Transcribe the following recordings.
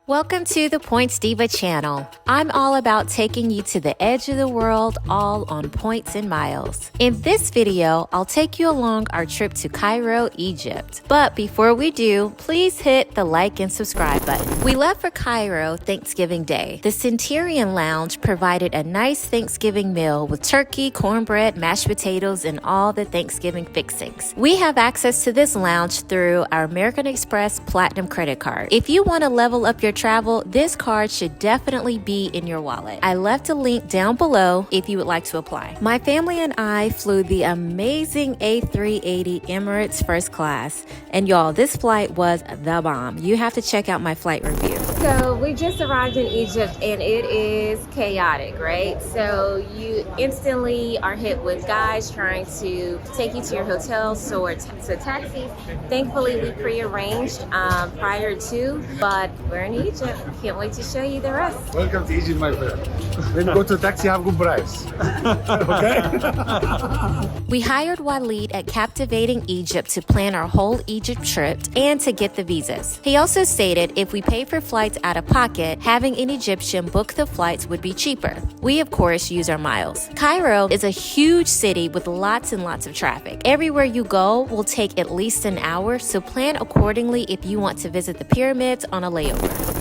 Welcome to the Points Diva channel. I'm all about taking you to the edge of the world, all on points and miles. In this video, I'll take you along our trip to Cairo, Egypt. But before we do, please hit the like and subscribe button. We left for Cairo Thanksgiving Day. The Centurion Lounge provided a nice Thanksgiving meal with turkey, cornbread, mashed potatoes, and all the Thanksgiving fixings. We have access to this lounge through our American Express Platinum credit card. If you want to level up your travel, this card should definitely be in your wallet. I left a link down below if you would like to apply. My family and I flew the amazing A380 Emirates First Class, and y'all, this flight was the bomb. You have to check out my flight review. So we just arrived in Egypt and it is chaotic, right? So you instantly are hit with guys trying to take you to your hotel, so taxis. Thankfully, we pre-arranged prior to, but we're in Egypt. Can't wait to show you the rest. Welcome to Egypt, my friend. When you go to taxi, have good price. Okay? We hired Walid at Captivating Egypt to plan our whole Egypt trip and to get the visas. He also stated if we pay for flights out of pocket, having an Egyptian book the flights would be cheaper. We, of course, use our miles. Cairo is a huge city with lots and lots of traffic. Everywhere you go will take at least an hour, so plan accordingly if you want to visit the pyramids on a layover.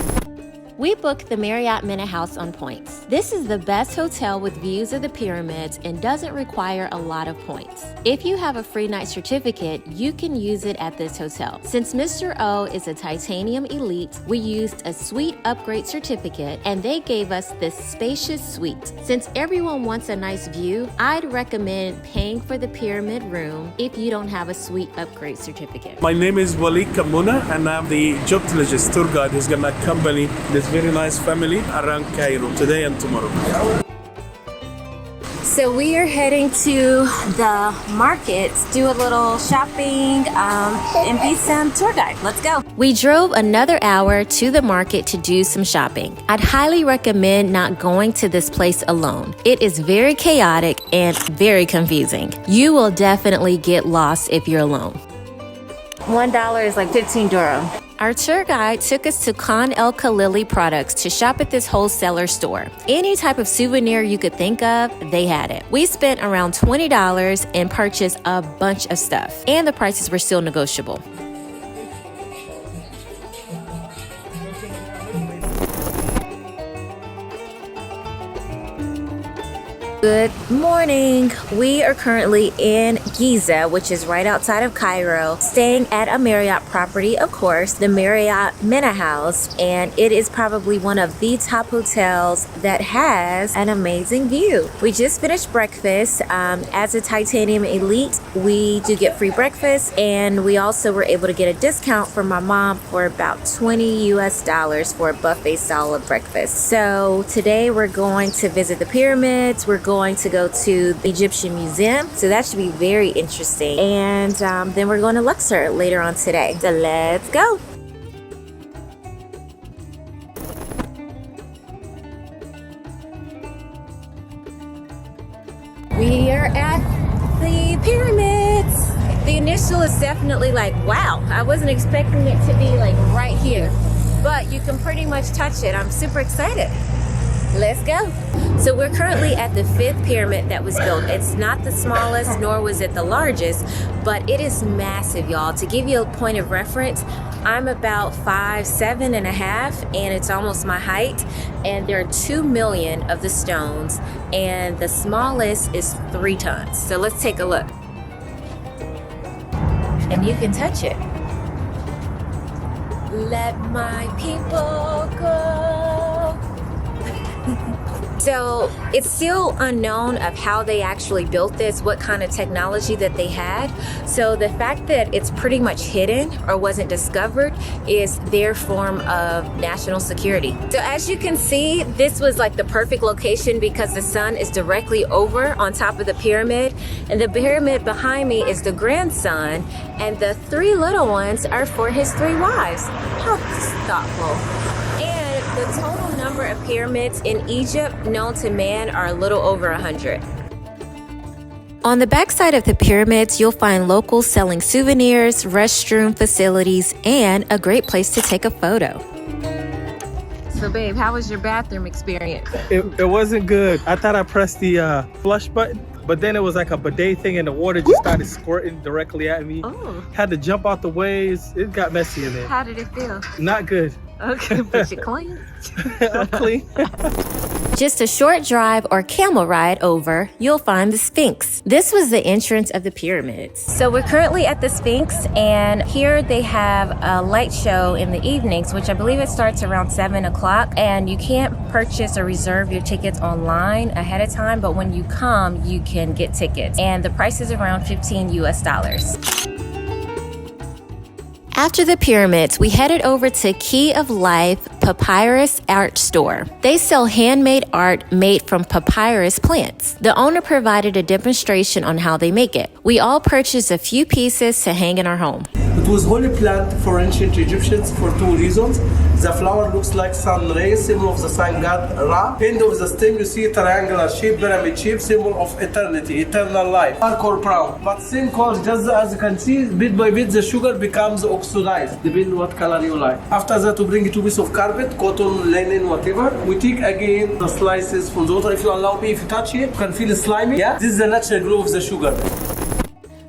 We booked the Marriott Mena House on points. This is the best hotel with views of the pyramids and doesn't require a lot of points. If you have a free night certificate, you can use it at this hotel. Since Mr. O is a titanium elite, we used a suite upgrade certificate and they gave us this spacious suite. Since everyone wants a nice view, I'd recommend paying for the pyramid room if you don't have a suite upgrade certificate. My name is Walid Kamuna and I'm the Egyptologist tour guide who's gonna accompany this very nice family around Cairo today and tomorrow. So we are heading to the markets, do a little shopping, and be some tour guide. Let's go. We drove another hour to the market to do some shopping. I'd highly recommend not going to this place alone. It is very chaotic and very confusing. You will definitely get lost if you're alone. $1 is like 15 dirham. Our tour guide took us to Khan El Khalili Products to shop at this wholesaler store. Any type of souvenir you could think of, they had it. We spent around $20 and purchased a bunch of stuff, and the prices were still negotiable. Good morning. We are currently in Giza, which is right outside of Cairo, staying at a Marriott property, of course, the Marriott Mena House, and it is probably one of the top hotels that has an amazing view. We just finished breakfast. As a titanium elite, we do get free breakfast, and we also were able to get a discount from my mom for about $20 US for a buffet style of breakfast. So today we're going to visit the pyramids. We're going to go to the Egyptian Museum, so that should be very interesting, and then we're going to Luxor later on today. So let's go. We are at the pyramids. The initial is definitely like, wow, I wasn't expecting it to be like right here, but you can pretty much touch it. I'm super excited. Let's go. So we're currently at the 5th pyramid that was built. It's not the smallest, nor was it the largest, but it is massive, y'all. To give you a point of reference, I'm about 5'7" and a half, and it's almost my height. And there are 2 million of the stones, and the smallest is 3 tons. So let's take a look. And you can touch it. Let my people go. So it's still unknown of how they actually built this, what kind of technology that they had. So the fact that it's pretty much hidden or wasn't discovered is their form of national security. So as you can see, this was like the perfect location because the sun is directly over on top of the pyramid, and the pyramid behind me is the grandson, and the 3 little ones are for his 3 wives. How thoughtful. The total number of pyramids in Egypt known to man are a little over 100. On the backside of the pyramids, you'll find locals selling souvenirs, restroom facilities, and a great place to take a photo. So babe, how was your bathroom experience? It wasn't good. I thought I pressed the flush button, but then it was like a bidet thing and the water just started squirting directly at me. Oh. Had to jump out the way. It got messy in there. How did it feel? Not good. Okay, but you clean? I'm clean. Just a short drive or camel ride over, you'll find the Sphinx. This was the entrance of the pyramids. So we're currently at the Sphinx, and here they have a light show in the evenings, which I believe it starts around 7 o'clock. And you can't purchase or reserve your tickets online ahead of time, but when you come, you can get tickets. And the price is around 15 US dollars. After the pyramids, we headed over to Key of Life Papyrus Art Store. They sell handmade art made from papyrus plants. The owner provided a demonstration on how they make it. We all purchased a few pieces to hang in our home. It was holy plant for ancient Egyptians for two reasons. The flower looks like sun rays, symbol of the sun god Ra. End of the stem, you see triangular shape, pyramid shape, symbol of eternity, eternal life. Dark or brown. But same color, just as you can see, bit by bit the sugar becomes oxidized, depending what color you like. After that, we bring two pieces of carpet, cotton, linen, whatever. We take again the slices from the water. If you allow me, if you touch it, you can feel it slimy. Yeah, this is the natural glow of the sugar.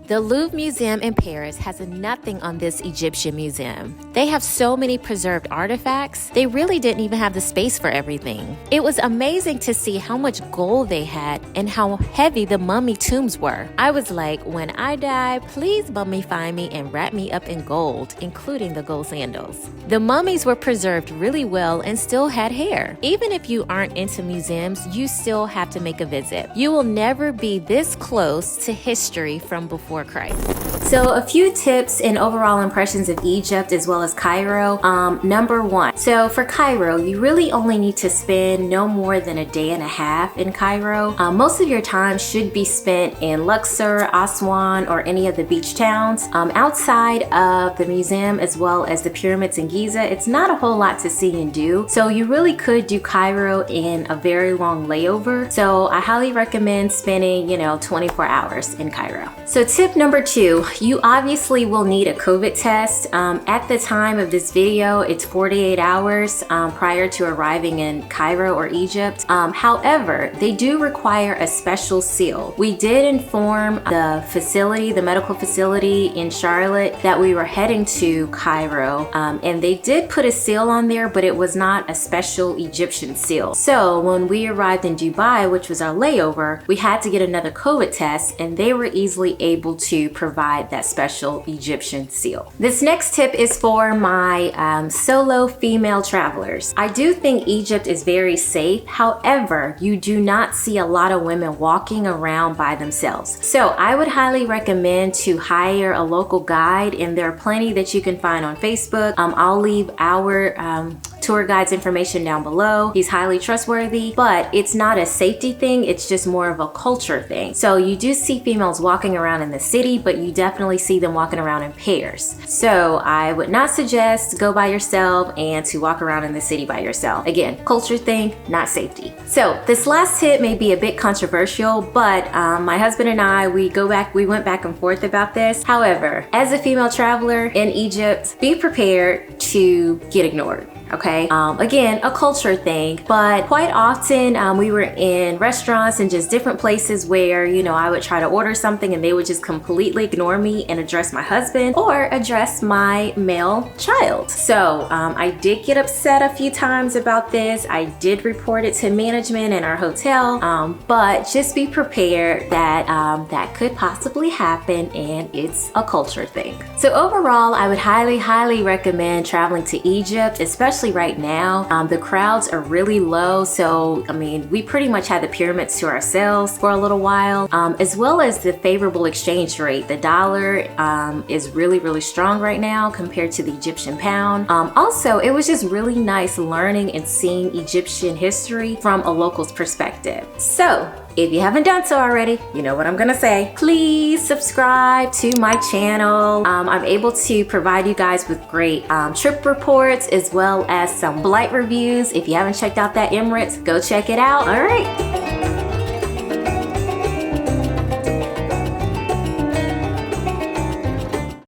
The Louvre Museum in Paris has nothing on this Egyptian museum. They have so many preserved artifacts, they really didn't even have the space for everything. It was amazing to see how much gold they had and how heavy the mummy tombs were. I was like, when I die, please mummify me and wrap me up in gold, including the gold sandals. The mummies were preserved really well and still had hair. Even if you aren't into museums, you still have to make a visit. You will never be this close to history from before Christ. So a few tips and overall impressions of Egypt as well as Cairo. Number one, so for Cairo, you really only need to spend no more than a day and a half in Cairo. Most of your time should be spent in Luxor, Aswan, or any of the beach towns. Outside of the museum as well as the pyramids in Giza, it's not a whole lot to see and do. So you really could do Cairo in a very long layover. So I highly recommend spending, 24 hours in Cairo. So tip number two, you obviously will need a COVID test. At the time of this video, it's 48 hours prior to arriving in Cairo or Egypt. However, they do require a special seal. We did inform the facility, the medical facility in Charlotte, that we were heading to Cairo, and they did put a seal on there, but it was not a special Egyptian seal. So when we arrived in Dubai, which was our layover, we had to get another COVID test, and they were easily able to provide that special Egyptian seal. This next tip is for my solo female travelers. I do think Egypt is very safe. However, you do not see a lot of women walking around by themselves. So I would highly recommend to hire a local guide, and there are plenty that you can find on Facebook. I'll leave our tour guide's information down below. He's highly trustworthy, but it's not a safety thing, it's just more of a culture thing. So you do see females walking around in the city, but you definitely see them walking around in pairs. So I would not suggest go by yourself and to walk around in the city by yourself. Again, culture thing, not safety. So this last tip may be a bit controversial, but my husband and I, we went back and forth about this. However, as a female traveler in Egypt, be prepared to get ignored. Okay, again, a culture thing, but quite often we were in restaurants and just different places where, I would try to order something and they would just completely ignore me and address my husband or address my male child. So I did get upset a few times about this. I did report it to management in our hotel, but just be prepared that that could possibly happen, and it's a culture thing. So overall, I would highly recommend traveling to Egypt, especially right now. The crowds are really low, so we pretty much had the pyramids to ourselves for a little while, as well as the favorable exchange rate. The dollar is really strong right now compared to the Egyptian pound. Also, it was just really nice learning and seeing Egyptian history from a local's perspective. So if you haven't done so already, you know what I'm gonna say. Please subscribe to my channel. I'm able to provide you guys with great trip reports as well as some flight reviews. If you haven't checked out that Emirates, go check it out. All right.